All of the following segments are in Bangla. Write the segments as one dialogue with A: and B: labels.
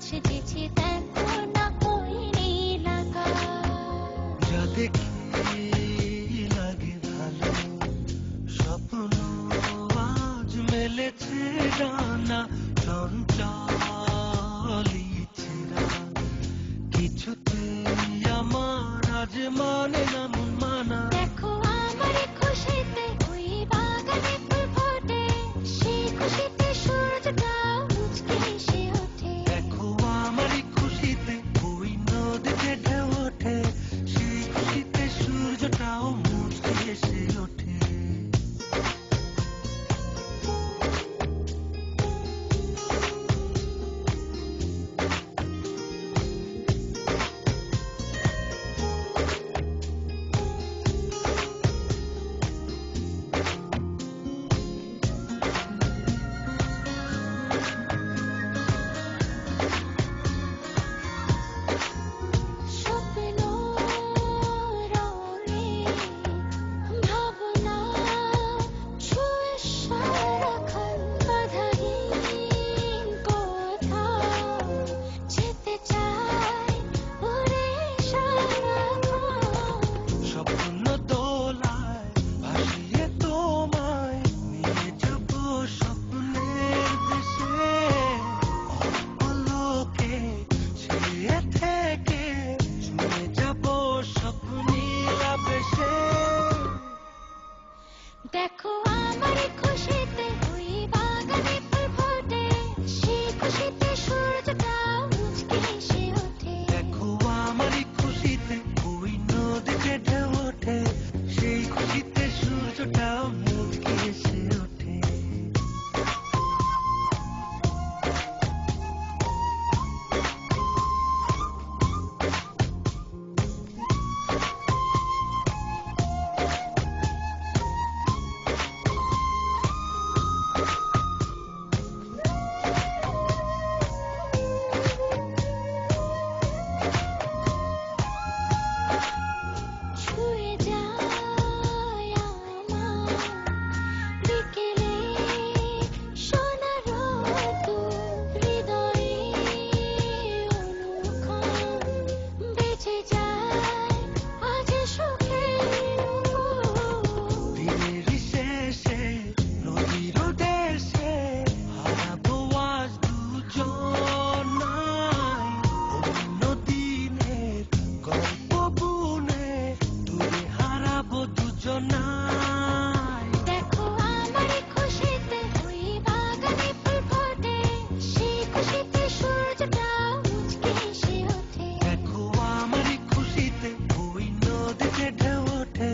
A: সেজেছে দেখো না ওই নীল আকাশ।
B: যা দেখি লাগে ভালো, স্বপ্ন আজ মেলেছে ডানা, চঞ্চল ইচ্ছেরা কিছুতেই আমার আজ মানে না মন মানা।
A: দেখো আমার খুশিতে ওই বাগানে ফুল ফোটে, সেই খুশিতে সূর্যটা মুচকে এসে ওঠে।
B: দেখো আমার খুশিতে ওই নদীতে ঢেউ ওঠে, সেই খুশিতে সূর্যটাও মুচকে এসে ওঠে।
A: স্বপ্ন রঙে ভাবনা ছুঁয়ে সারাক্ষণ বাধাহীন কোথাও যেতে চাই উড়ে সারাক্ষণ।
B: স্বপ্ন দোলায় ভাসিয়ে তোমায় নিয়ে যাব স্বপ্নের দেশে, অপলকে ছেয়ে থেকে ছুঁয়ে যাব স্বপ্নীল আবেশে।
A: দেখো আমার খুশিতে ওই বাগানে ফুল ফোটে, সেই খুশিতে সূর্যটা মুচকে এসে ওঠে।
B: দেখো আমার খুশিতে ওই নদীতে ঢেউ ওঠে, সেই খুশিতে সূর্যটাও মুচকে এসে ওঠে।
A: ছুঁয়ে যায় আমার বিকেলে সোনার রোদ্দুর, হৃদয়ে অনুক্ষণ বেঁচে যায় আজ সুখের নূপুর।
B: দিনের শেষে নদীর দেশে হারাবো আজ দুজনাই, অন্য দিনের গল্প বুনে দূরে হারাবো দুজনাই।
A: দেখো আমার খুশিতে ওই বাগানে ফুল ফোটে, সেই খুশিতে সূর্যটা মুচকে এসে ওঠে।
B: দেখো আমার খুশিতে ওই নদীতে ঢেউ ওঠে,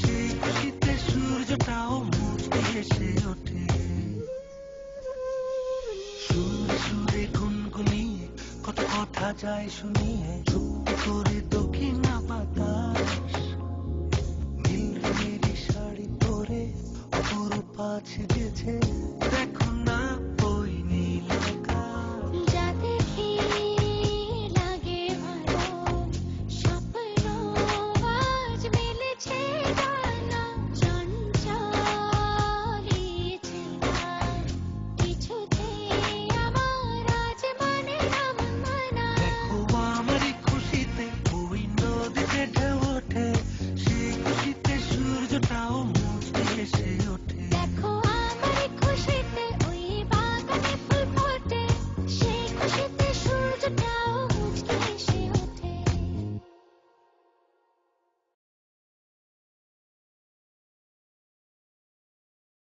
B: সেই খুশিতে সূর্যটাও মুচকে এসে ওঠে। সুরে সুরে গুনগুনিয়ে কত কথা যায় শুনিয়ে, চুপটি করে দক্ষিণা বাতাস নীল রঙের শাড়ি পরে অপরূপা ছেড়েছে